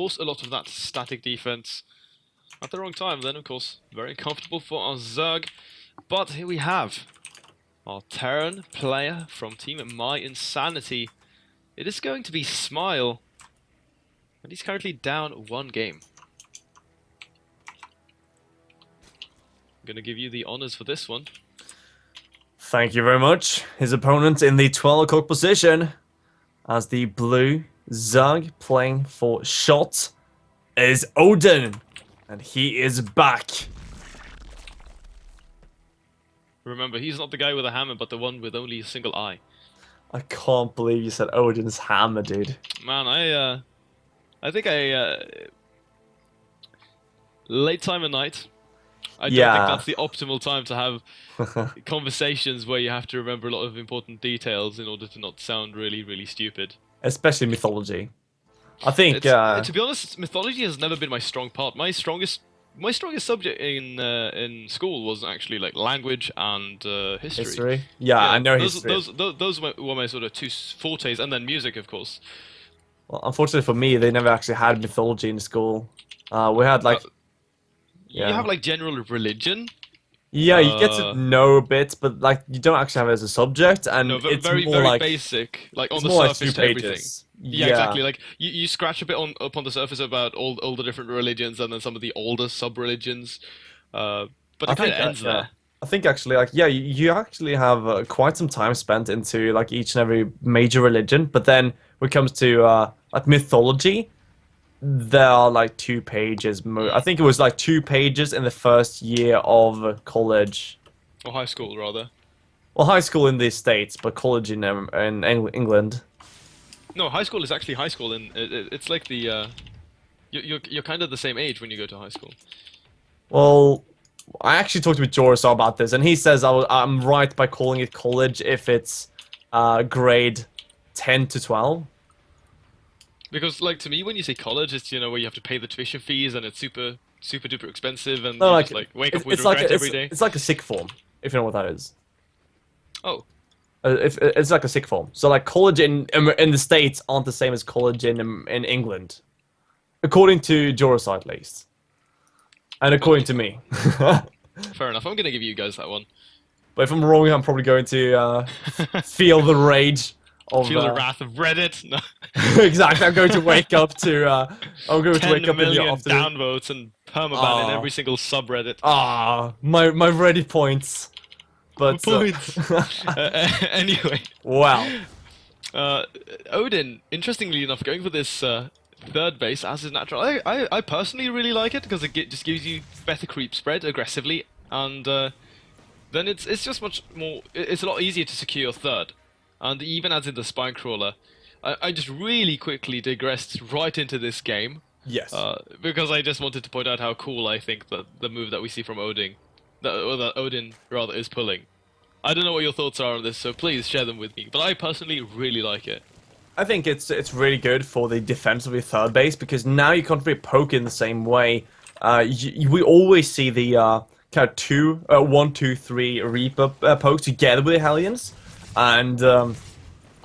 course, a lot of that static defense at the wrong time. Then, of course, very comfortable for our Zerg. But here we have our Terran player from Team My Insanity. It is going to be Smile, and he's currently down 1 game. I'm going to give you the honors for this one. Thank you very much. His opponent in the 12 o'clock position as the blue Zerg playing for shot is Odin, and he is back. Remember, he's not the guy with a hammer, but the one with only a single eye. I can't believe you said Odin's hammer, dude. Man, I think late time of night. I don't think that's the optimal time to have conversations where you have to remember a lot of important details in order to not sound really, really stupid. Especially mythology. I think, to be honest, mythology has never been my strong part. My strongest subject in school was actually like language and history. History? Yeah, I know history. Those were my sort of 2 fortes, and then music, of course. Well, unfortunately for me, they never actually had mythology in school. We had like... You have like general religion. Yeah, you get to know a bit, but like you don't actually have it as a subject, and no, it's very more like basic, like on the more surface like 2 to everything. pages. Yeah, exactly. Like you scratch a bit upon the surface about all the different religions, and then some of the older sub-religions. But it kind of ends there. I think actually, like, yeah, you actually have quite some time spent into like each and every major religion, but then when it comes to like mythology, there are like 2 pages. I think it was like 2 pages in the first year of college. Or high school, rather. Well, high school in the States, but college in England. No, high school is actually high school, and it's like the you're kind of the same age when you go to high school. Well, I actually talked with Joris about this, and he says I'm right by calling it college if it's grade 10 to 12. Because, like, to me, when you say college, it's, where you have to pay the tuition fees, and it's super, super duper expensive, and No, you like, just, like, wake up with regret every day. It's like a sick form, if you know what that is. Oh. It's like a sick form. So, like, college in the States aren't the same as college in England. According to Joris, at least. And according to me. Fair enough, I'm gonna give you guys that one. But if I'm wrong, I'm probably going to feel the rage. Feel the wrath of Reddit. No. Exactly. I'm going to wake up to. I'm going to wake up in the afternoon. Downvotes and permaban in every single subreddit. My Reddit points. But points. Anyway. Wow. Odin, interestingly enough, going for this 3rd base as is natural. I personally really like it because it just gives you better creep spread aggressively, and then it's just much more. It's a lot easier to secure your 3rd. And even as in the Spine Crawler, I just really quickly digressed right into this game. Yes. Because I just wanted to point out how cool I think that the move that we see from Odin, that Odin rather is pulling. I don't know what your thoughts are on this, so please share them with me. But I personally really like it. I think it's really good for the defense of your 3rd base because now you can't really poke in the same way. We always see the kind of 1, 2, 3 Reaper pokes together with the Hellions. And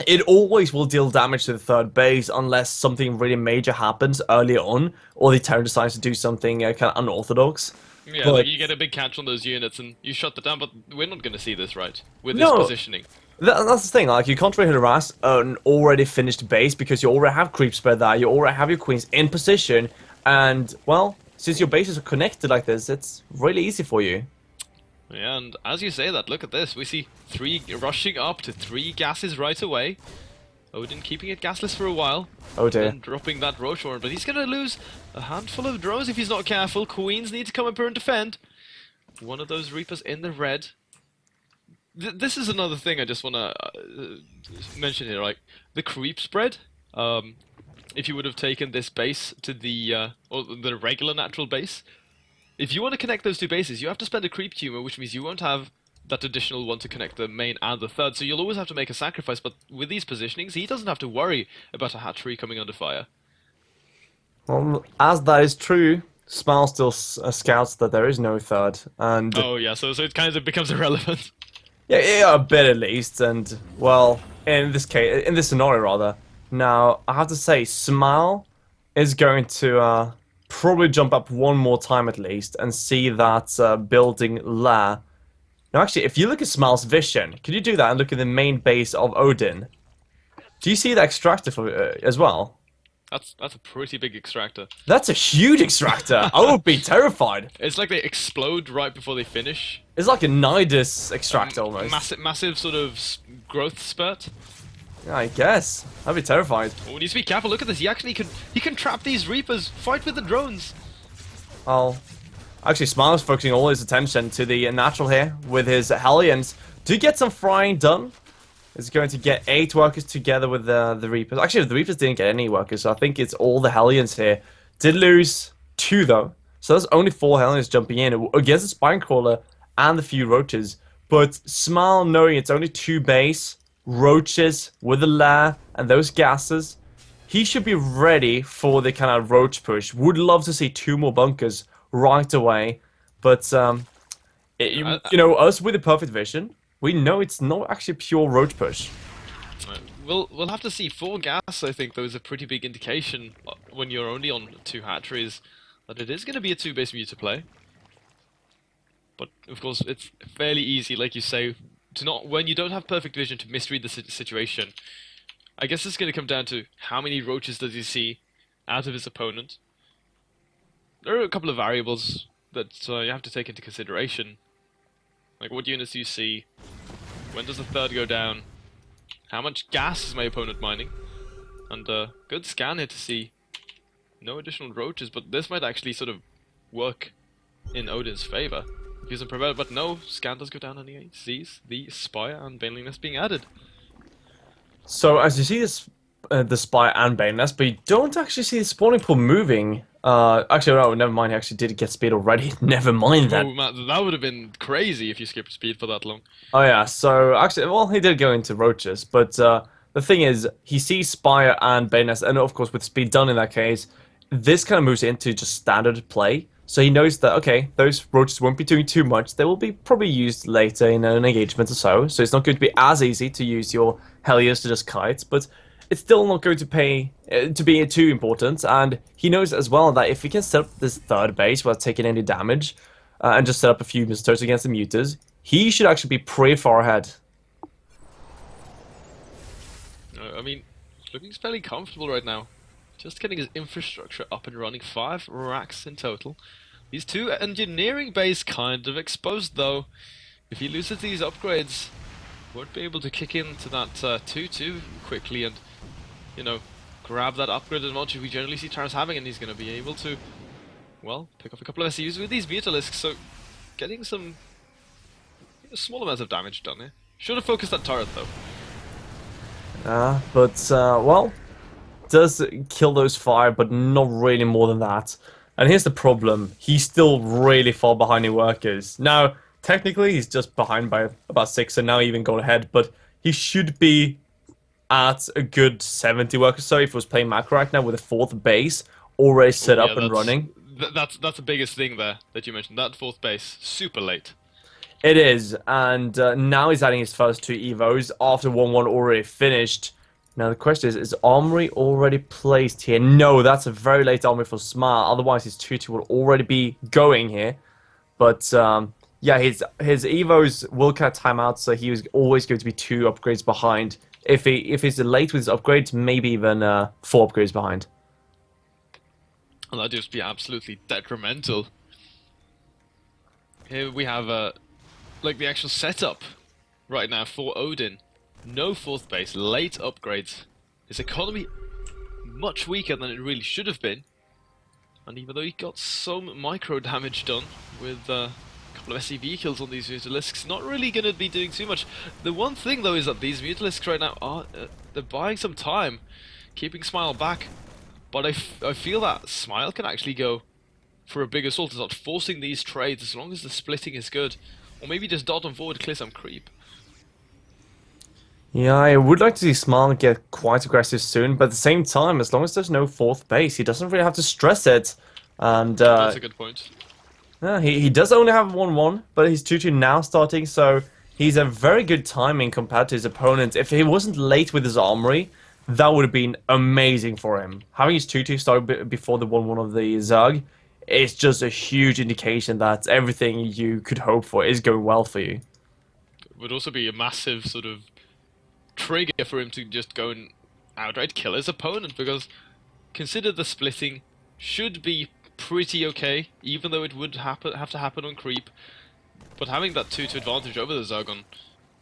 it always will deal damage to the 3rd base unless something really major happens early on, or the Terran decides to do something kind of unorthodox. Yeah, like you get a big catch on those units and you shut them down, but we're not going to see this, right? With this positioning. That's the thing, like, you can't really harass an already finished base because you already have creep spread there, you already have your queens in position, and, well, since your bases are connected like this, it's really easy for you. Yeah, and as you say that, look at this. We see 3 rushing up to 3 gases right away. Odin keeping it gasless for a while. Oh dear. And dropping that Roshorn, but he's going to lose a handful of drones if he's not careful. Queens need to come up here and defend. One of those Reapers in the red. This is another thing I just want to mention here. Like, the creep spread. If you would have taken this base to the regular natural base, if you want to connect those 2 bases, you have to spend a creep tumor, which means you won't have that additional one to connect the main and the 3rd, so you'll always have to make a sacrifice, but with these positionings, he doesn't have to worry about a hatchery coming under fire. Well, as that is true, Smile still scouts that there is no 3rd, and... Oh yeah, so it kind of becomes irrelevant. Yeah, a bit at least, and, well, in this scenario rather, now, I have to say, Smile is going to probably jump up one more time at least and see that building lair. Now, actually, if you look at Smile's vision, could you do that and look at the main base of Odin? Do you see the extractor for, as well? That's a pretty big extractor. That's a huge extractor. I would be terrified. It's like they explode right before they finish. It's like a Nidus extractor almost. Massive sort of growth spurt. Yeah, I guess. I'd be terrified. Oh, you need to be careful. Look at this. He can trap these Reapers. Fight with the drones. Well, actually, Smile's focusing all his attention to the natural here with his Hellions to get some frying done. Is going to get 8 workers together with the Reapers. Actually, the Reapers didn't get any workers, so I think it's all the Hellions here. Did lose 2 though, so there's only 4 Hellions jumping in against the Spinecrawler and the few Roaches. But Smile, knowing it's only 2 base, Roaches with the lair and those gases, he should be ready for the kind of Roach push. Would love to see 2 more bunkers right away, but you know, us with the perfect vision, we know it's not actually pure Roach push. We'll have to see. 4 gas, I think, though, is a pretty big indication when you're only on 2 hatcheries that it is going to be a 2-base muta play. But of course, it's fairly easy, like you say, to not, when you don't have perfect vision, to misread the situation. I guess it's going to come down to how many Roaches does he see out of his opponent. There are a couple of variables that you have to take into consideration. Like, what units do you see? When does the third go down? How much gas is my opponent mining? And good scan here to see no additional Roaches, but this might actually sort of work in Odin's favor. Use him prevent, but no, scan does go down and he sees the Spire and Baneliness being added. So as you see this, the Spire and Baneliness, but you don't actually see the spawning pool moving. Actually, no, never mind. He actually did get speed already. Never mind that. Oh, man, that would have been crazy if you skipped speed for that long. Oh yeah. So actually, well, he did go into Roaches, but the thing is, he sees Spire and Baneliness, and of course, with speed done in that case, this kind of moves into just standard play. So he knows that, okay, those Roaches won't be doing too much. They will be probably used later in an engagement or so. So it's not going to be as easy to use your Hellions to just kite, but it's still not going to be too important. And he knows as well that if he can set up this third base without taking any damage, and just set up a few misters against the mutas, he should actually be pretty far ahead. I mean, looking fairly comfortable right now. Just getting his infrastructure up and running. 5 racks in total. These 2 engineering base kind of exposed though. If he loses these upgrades, won't be able to kick into that 2-2 quickly and, you know, grab that upgrade advantage we generally see Terrans having, and he's going to be able to, well, pick up a couple of SCUs with these Mutalisks, so getting some small amounts of damage done here. Should have focused that turret though. Well, does kill those 5, but not really more than that. And here's the problem. He's still really far behind in workers. Now, technically, he's just behind by about 6, and now even got ahead, but he should be at a good 70 workers. So if he was playing macro right now with a 4th base already set up and running. That's the biggest thing there that you mentioned. That 4th base, super late. It is, and now he's adding his first 2 evos after 1-1 already finished. Now the question is Armory already placed here? No, that's a very late Armory for Smart, otherwise his 2-2 will already be going here. But yeah, his evos will kind of time out, so he was always going to be 2 upgrades behind. If he's late with his upgrades, maybe even 4 upgrades behind. And that'd just be absolutely detrimental. Here we have like the actual setup right now for Odin. No 4th base, late upgrades. His economy much weaker than it really should have been. And even though he got some micro damage done with a couple of SCV kills on these Mutalisks, not really going to be doing too much. The one thing though is that these Mutalisks right now are they're buying some time, keeping Smile back. But I feel that Smile can actually go for a big assault and start forcing these trades as long as the splitting is good. Or maybe just dot on forward, clear some creep. Yeah, I would like to see Smile get quite aggressive soon, but at the same time, as long as there's no 4th base, he doesn't really have to stress it. And that's a good point. Yeah, he does only have 1-1, but he's 2-2 now starting, so he's a very good timing compared to his opponent. If he wasn't late with his Armory, that would have been amazing for him. Having his 2-2 start before the 1-1 of the Zerg is just a huge indication that everything you could hope for is going well for you. It would also be a massive sort of trigger for him to just go and outright kill his opponent, because consider the splitting should be pretty okay, even though it would have to happen on creep. But having that 2-2 advantage over the Zergon,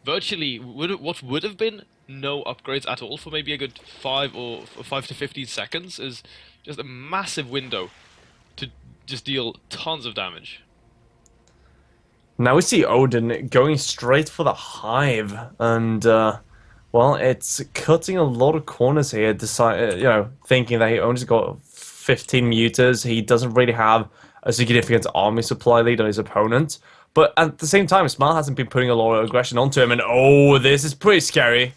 virtually what would have been no upgrades at all for maybe a good 5 to 15 seconds is just a massive window to just deal tons of damage. Now we see Odin going straight for the hive, and well, it's cutting a lot of corners here. Thinking that he only got 15 mutas, he doesn't really have a significant army supply lead on his opponent. But at the same time, Smile hasn't been putting a lot of aggression onto him, and oh, this is pretty scary.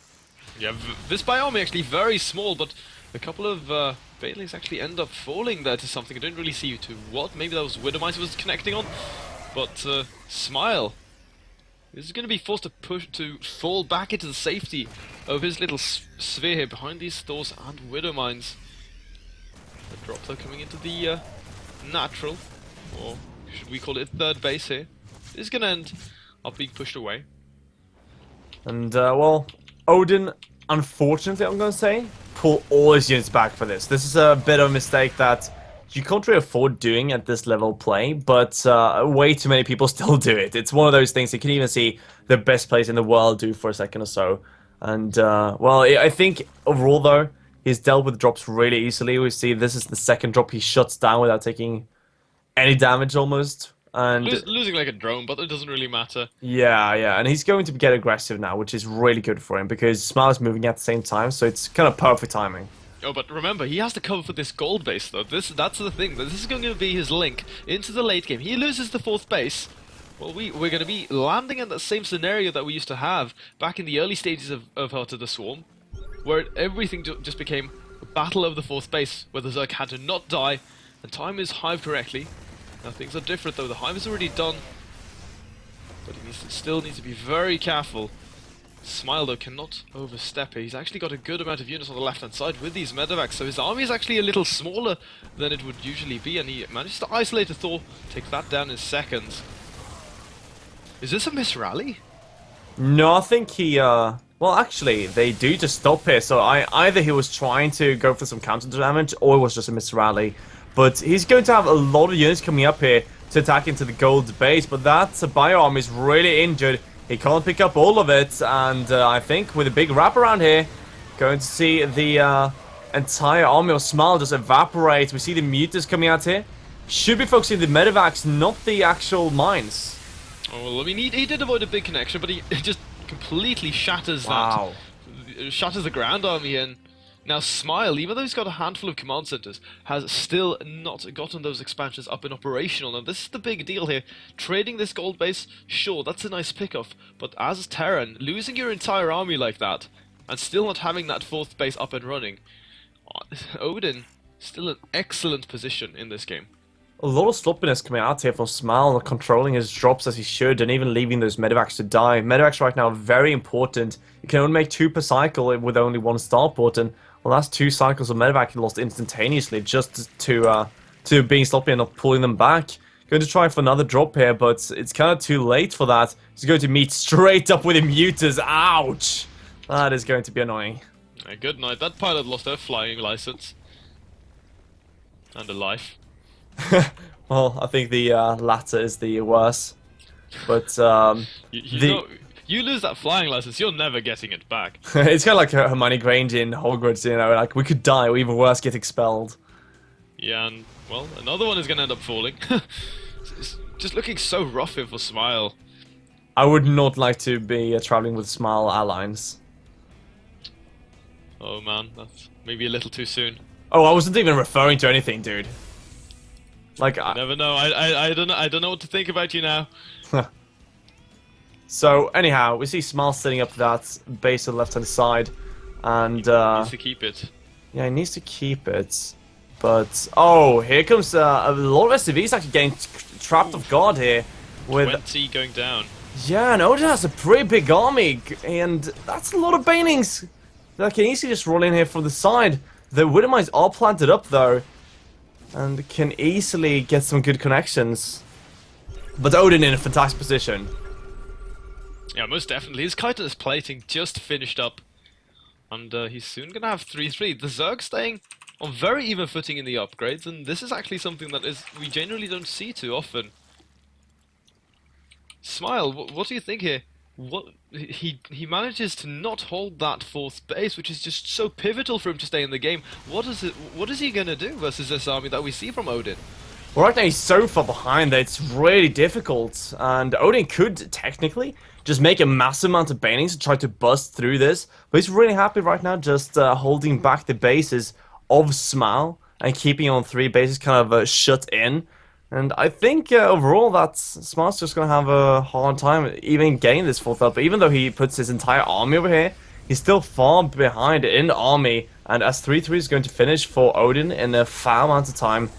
Yeah, this biome actually very small, but a couple of Banelings actually end up falling there to something. I didn't really see to what. Maybe that was Widowmice was connecting on. But Smile is going to be forced to fall back into the safety of his little sphere here behind these Thors and Widowmines. The drop though coming into the natural, or should we call it third base here, is going to end up being pushed away. And well, Odin, unfortunately, I'm going to say, pull all his units back for this. This is a bit of a mistake that you can't really afford doing at this level of play, but way too many people still do it. It's one of those things you can even see the best players in the world do for a second or so. And, well, I think overall, though, he's dealt with drops really easily. We see this is the second drop he shuts down without taking any damage almost. And losing like a drone, but it doesn't really matter. Yeah, and he's going to get aggressive now, which is really good for him, because Smile is moving at the same time, so it's kind of perfect timing. Oh, but remember, he has to cover for this gold base, though. That's the thing. This is going to be his link into the late game. He loses the 4th base. Well, we're going to be landing in that same scenario that we used to have back in the early stages of Heart of the Swarm, where everything just became a battle over the 4th base, where the Zerg had to not die, and time is hived correctly. Now things are different, though. The hive is already done, but he still needs to be very careful. Smile, though, cannot overstep here. He's actually got a good amount of units on the left-hand side with these medevacs, so his army is actually a little smaller than it would usually be, and he manages to isolate a Thor, take that down in seconds. Is this a misrally? No, I think he, well, actually, they do just stop here, so either he was trying to go for some counter damage, or it was just a misrally. But he's going to have a lot of units coming up here to attack into the gold base, but that Bioarm is really injured. He can't pick up all of it, and I think with a big wraparound here, going to see the entire army of Smile just evaporate. We see the mutas coming out here. Should be focusing the medevacs, not the actual mines. Oh, well, I mean, he did avoid a big connection, but he just completely shatters that. Shatters the ground army, and now Smile, even though he's got a handful of command centers, has still not gotten those expansions up and operational. Now, this is the big deal here. Trading this gold base, sure, that's a nice pick-off, but as Terran, losing your entire army like that, and still not having that 4th base up and running, Odin, still an excellent position in this game. A lot of sloppiness coming out here from Smile, controlling his drops as he should, and even leaving those medevacs to die. Medevacs right now are very important. You can only make 2 per cycle with only 1 starport, and well, that's 2 cycles of medevac he lost instantaneously just to being sloppy and not pulling them back. Going to try for another drop here, but it's kind of too late for that. He's going to meet straight up with the mutas. Ouch! That is going to be annoying. Good night. That pilot lost their flying license. And a life. Well, I think the latter is the worse. But you lose that flying license, you're never getting it back. It's kind of like Hermione Granger in Hogwarts, you know, like we could die or even worse, get expelled. Yeah, and well, another one is going to end up falling. It's just looking so rough here for Smile. I would not like to be traveling with Smile allies. Oh man, that's maybe a little too soon. Oh, I wasn't even referring to anything, dude. Like, I never know. I don't know what to think about you now. So anyhow, we see Smile setting up that base on the left-hand side, and He needs to keep it. yeah, he needs to keep it. But oh, here comes a lot of SCVs actually getting trapped off guard here. With 20 going down. yeah, and Odin has a pretty big army, and that's a lot of banings. They can easily just roll in here from the side. The Widowmines are planted up though, and can easily get some good connections. But Odin in a fantastic position. Yeah, most definitely. His chitinous plating just finished up, and he's soon gonna have 3-3. The Zerg staying on very even footing in the upgrades, and this is actually something that we generally don't see too often. Smile, what do you think here? What he manages to not hold that fourth base, which is just so pivotal for him to stay in the game. What is he gonna do versus this army that we see from Odin? Well, right now he's so far behind that it's really difficult, and Odin could technically just make a massive amount of banings to try to bust through this, but he's really happy right now just holding back the bases of Smile and keeping on 3 bases kind of shut in. And I think overall that Smile's just going to have a hard time even getting this 4th up. Even though he puts his entire army over here, he's still far behind in army. And as 3-3 is going to finish for Odin in a fair amount of time,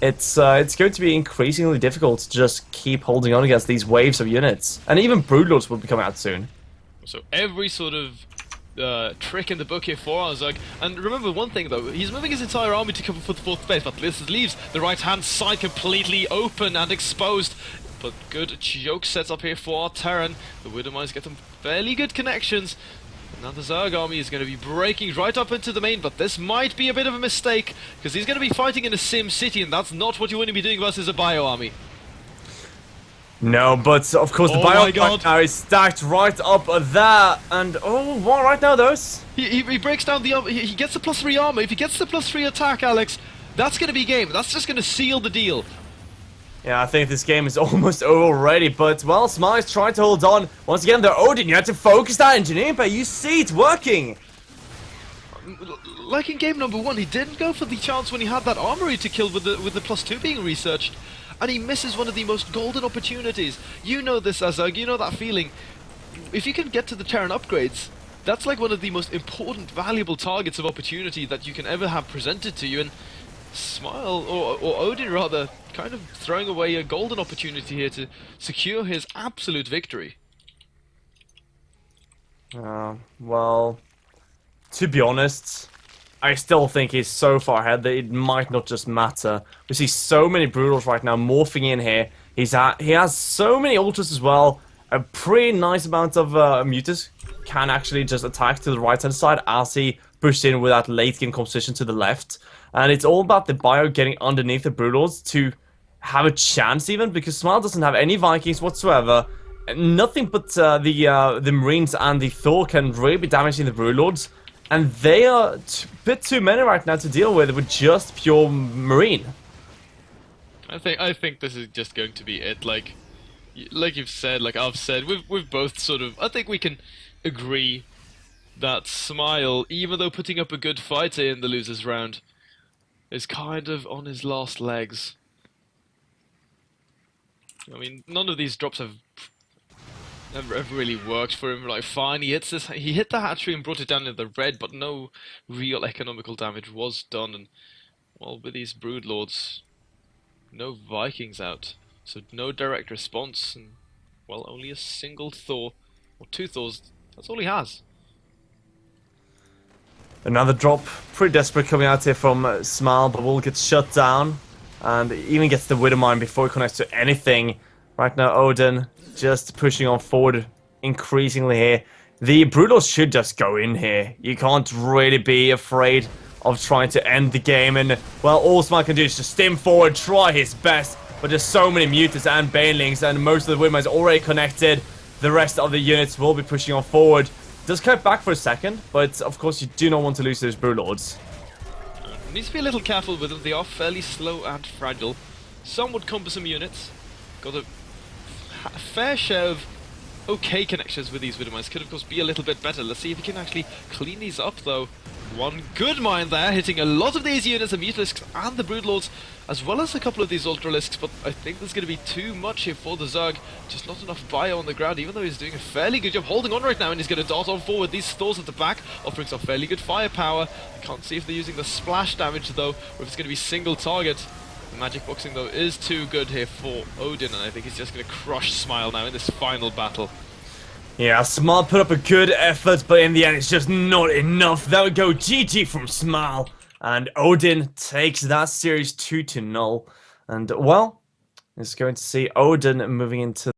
it's going to be increasingly difficult to just keep holding on against these waves of units. And even Broodlords will be coming out soon. So every sort of trick in the book here for Zerg. And remember one thing though, he's moving his entire army to cover for the 4th base, but this leaves the right hand side completely open and exposed. But good joke sets up here for our Terran. The Widowmines get some fairly good connections. And now the Zerg army is going to be breaking right up into the main, but this might be a bit of a mistake, because he's going to be fighting in a sim city, and that's not what you want to be doing versus a bio army. No, but of course the bio right now is stacked right up there, and what right now those? He breaks down the he gets the +3 armor. If he gets the +3 attack, Alex, that's gonna be game. That's just gonna seal the deal. Yeah, I think this game is almost over already, but well, Smile's trying to hold on. Once again, the Odin, you have to focus that engineering, but you see it working. Like in game number 1, he didn't go for the chance when he had that armory to kill with the +2 being researched. And he misses one of the most golden opportunities. You know this, Azug, you know that feeling. If you can get to the Terran upgrades, that's like one of the most important, valuable targets of opportunity that you can ever have presented to you. And Smile, or Odin rather, kind of throwing away a golden opportunity here to secure his absolute victory. Well, to be honest, I still think he's so far ahead that it might not just matter. We see so many Brutals right now morphing in here. He has so many Ultras as well. A pretty nice amount of Mutas can actually just attack to the right-hand side as he pushed in with that late-game composition to the left. And it's all about the bio getting underneath the Brutals to have a chance even, because Smile doesn't have any Vikings whatsoever. Nothing but the Marines and the Thor can really be damaging the Broodlords. And they are a bit too many right now to deal with just pure Marine. I think this is just going to be it. Like you've said, like I've said, we've both sort of. I think we can agree that Smile, even though putting up a good fight here in the losers round, is kind of on his last legs. I mean, none of these drops have really worked for him. Like, fine, he hit the hatchery and brought it down in the red, but no real economical damage was done. And well, with these Broodlords, no Vikings out, so no direct response, and well, only a single Thor or 2 Thors. That's all he has. Another drop, pretty desperate coming out here from Smile, but will get shut down, and even gets the Widowmine before he connects to anything. Right now, Odin just pushing on forward increasingly here. The Brutals should just go in here. You can't really be afraid of trying to end the game, and well, all Smile can do is just stim forward, try his best, but there's so many Mutas and Banelings, and most of the Widowmines already connected. The rest of the units will be pushing on forward. Does cut back for a second, but of course you do not want to lose those Broodlords. Needs to be a little careful with them. They are fairly slow and fragile. Somewhat cumbersome units. Got a fair share of okay connections with these Widowmines. Could of course be a little bit better. Let's see if we can actually clean these up though. One good mine there, hitting a lot of these units, the Mutalisks and the Broodlords, as well as a couple of these Ultralisks, but I think there's going to be too much here for the Zerg. Just not enough bio on the ground, even though he's doing a fairly good job holding on right now, and he's going to dart on forward. These Thors at the back offering some fairly good firepower. I can't see if they're using the splash damage though, or if it's going to be single target. The magic boxing though is too good here for Odin, and I think he's just going to crush Smile now in this final battle. Yeah, Smile put up a good effort, but in the end it's just not enough. That would go GG from Smile. And Odin takes that series 2-0. And, well, it's going to see Odin moving into